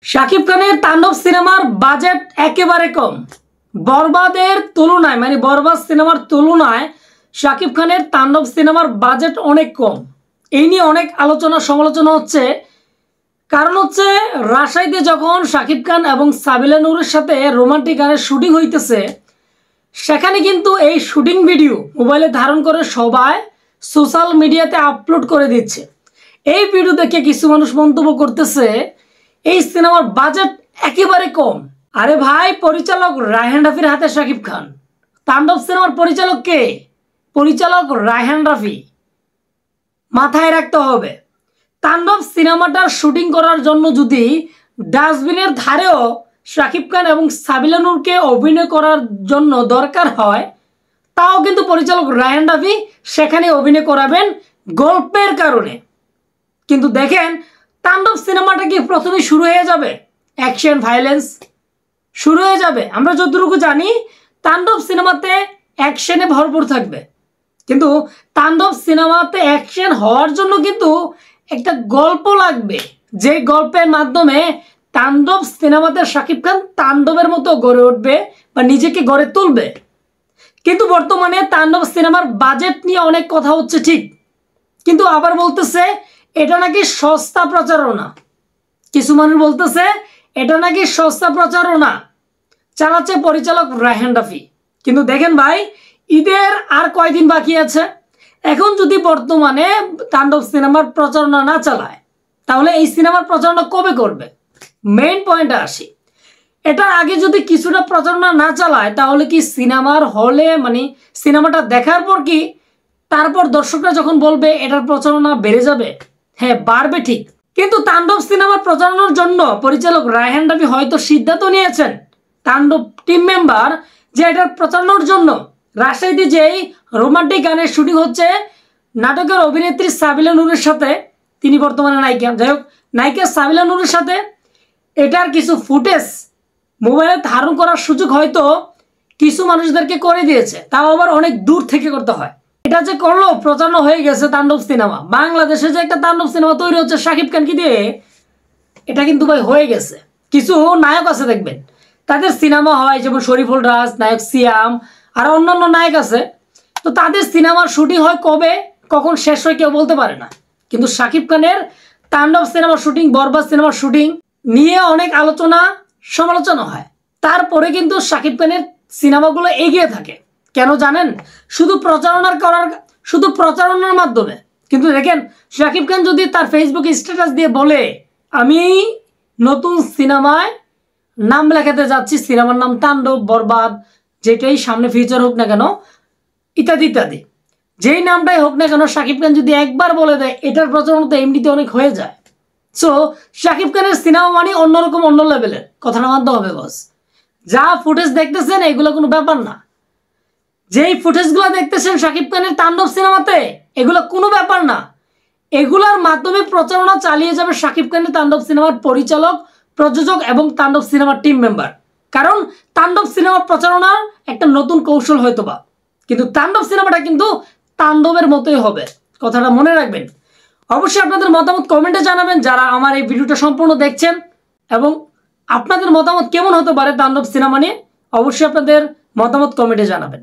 শাকিব খানের তাণ্ডব সিনেমার বাজেট একেবারে কম। বরবাদের তুলনায় মানে বরবাদ সিনেমার তুলনায় শাকিব খানের তাণ্ডব সিনেমার বাজেট অনেক কম। এই নিয়ে অনেক আলোচনা সমালোচনা হচ্ছে। কারণ হচ্ছে রাজশাহীতে যখন শাকিব খান এবং সাবিলা নূরের সাথে রোমান্টিক গানের শুটিং হইতেছে, সেখানে কিন্তু এই শুটিং ভিডিও মোবাইলে ধারণ করে সবাই সোশ্যাল মিডিয়াতে আপলোড করে দিচ্ছে। এই ভিডিও দেখে কিছু মানুষ মন্তব্য করতেছে এই সিনেমার বাজেট একেবারে কম। আরে ভাই, পরিচালক রায়হান রাফির হাতে শাকিব খান। তাণ্ডব সিনেমার পরিচালক কে? পরিচালক রায়হান রাফি। মাথায় রাখতে হবে, তাণ্ডব সিনেমাটার শুটিং করার জন্য যদি ডাস্টবিনের ধারেও শাকিব খান এবং সাবিলা নূরকে অভিনয় করার জন্য দরকার হয়, তাও কিন্তু পরিচালক রায়হান রাফি সেখানে অভিনয় করাবেন গল্পের কারণে। কিন্তু দেখেন, তাণ্ডব সিনেমাটা কি প্রথমে শুরু হয়ে যাবে অ্যাকশন ভায়োলেন্স শুরু হয়ে যাবে? আমরা যতটুকু জানি তাণ্ডব সিনেমাতে অ্যাকশনে ভরপুর থাকবে, কিন্তু তাণ্ডব সিনেমাতে অ্যাকশন হওয়ার জন্য কিন্তু একটা গল্প লাগবে, যে গল্পের মাধ্যমে তাণ্ডব সিনেমাতে শাকিব খান তাণ্ডবের মতো গড়ে উঠবে বা নিজেকে গড়ে তুলবে। কিন্তু বর্তমানে তাণ্ডব সিনেমার বাজেট নিয়ে অনেক কথা হচ্ছে ঠিক, কিন্তু আবার বলতেছে এটা নাকি সস্তা প্রচারণা। কিছু মানুষ বলতেছে এটা নাকি সস্তা প্রচারণা চালাচ্ছে পরিচালক রায়হান রাফি। কিন্তু দেখেন ভাই, ঈদের আর কয়দিন বাকি আছে। এখন যদি বর্তমানে তাণ্ডব সিনেমার প্রচারণা না চালায়, তাহলে এই সিনেমার প্রচারণা কবে করবে? মেইন পয়েন্টে আসি, এটার আগে যদি কিছুটা প্রচারণা না চালায়, তাহলে কি সিনেমার হলে মানে সিনেমাটা দেখার পর কি তারপর দর্শকরা যখন বলবে এটার প্রচারণা বেড়ে যাবে? হ্যাঁ, বাড়বে ঠিক। কিন্তু তাণ্ডব সিনেমার প্রচারণার জন্য পরিচালক রায়হান রাফি হয়তো সিদ্ধান্ত নিয়েছেন, তাণ্ডব টিম মেম্বার, যে এটার প্রচারণার জন্য রাজশাহীতে যেই রোমান্টিক গানের শুটিং হচ্ছে নাটকের অভিনেত্রী সাবিলা নূরের সাথে, তিনি বর্তমানে নায়িকা, যাই হোক, নায়িকা সাবিলা নূরের সাথে এটার কিছু ফুটেজ মোবাইলে ধারণ করার সুযোগ হয়তো কিছু মানুষদেরকে করে দিয়েছে, তাও আবার অনেক দূর থেকে করতে হয়। এটা যে করলো, প্রচারণা হয়ে গেছে তাণ্ডব সিনেমা। বাংলাদেশে যে একটা তাণ্ডব সিনেমা তৈরি হচ্ছে শাকিব খানকে দিয়ে, এটা কিন্তু ভাই হয়ে গেছে। কিছু নায়ক আছে দেখবেন, তাদের সিনেমা হয়, যেমন শরীফুল রাজ, নায়ক সিয়াম, আর অন্যান্য নায়ক আছে, তো তাদের সিনেমার শুটিং হয় কবে কখন শেষ হয় কেউ বলতে পারে না। কিন্তু শাকিব খানের তাণ্ডব সিনেমার শুটিং, বরবাদ সিনেমার শুটিং নিয়ে অনেক আলোচনা সমালোচনা হয়, তারপরে কিন্তু শাকিব খানের সিনেমাগুলো এগিয়ে থাকে। কেন জানেন? শুধু প্রচারণার মাধ্যমে। কিন্তু দেখেন, শাকিব খান যদি তার ফেসবুকে স্ট্যাটাস দিয়ে বলে আমি নতুন সিনেমায় নাম লেখাতে যাচ্ছি, সিনেমার নাম তাণ্ডব, বরবাদ, যেটাই সামনে ফিউচার হোক না কেন, ইত্যাদি ইত্যাদি, যেই নামটাই হোক না কেন, শাকিব খান যদি একবার বলে দেয়, এটার প্রচারণা তো এমনিতে অনেক হয়ে যায়। সো শাকিব খানের সিনেমা মানে অন্যরকম, অন্য লেভেলের, কথাটা মানতে হবে বস। যা ফুটেজ দেখতেছেন এগুলো কোনো ব্যাপার না। যেই ফুটেজগুলো দেখতেছেন শাকিব খানের তাণ্ডব সিনেমাতে, এগুলো কোনো ব্যাপার না। এগুলোর মাধ্যমে প্রচারণা চালিয়ে যাবে শাকিব খানের তাণ্ডব সিনেমার পরিচালক, প্রযোজক এবং তাণ্ডব সিনেমার টিম মেম্বার। কারণ তাণ্ডব সিনেমার প্রচারণার একটা নতুন কৌশল হয়তো বা, কিন্তু তাণ্ডব সিনেমাটা কিন্তু তাণ্ডবের মতোই হবে, কথাটা মনে রাখবেন। অবশ্যই আপনাদের মতামত কমেন্টে জানাবেন, যারা আমার এই ভিডিওটা সম্পূর্ণ দেখছেন, এবং আপনাদের মতামত কেমন হতে পারে তাণ্ডব সিনেমা নিয়ে, অবশ্যই আপনাদের মতামত কমেন্টে জানাবেন।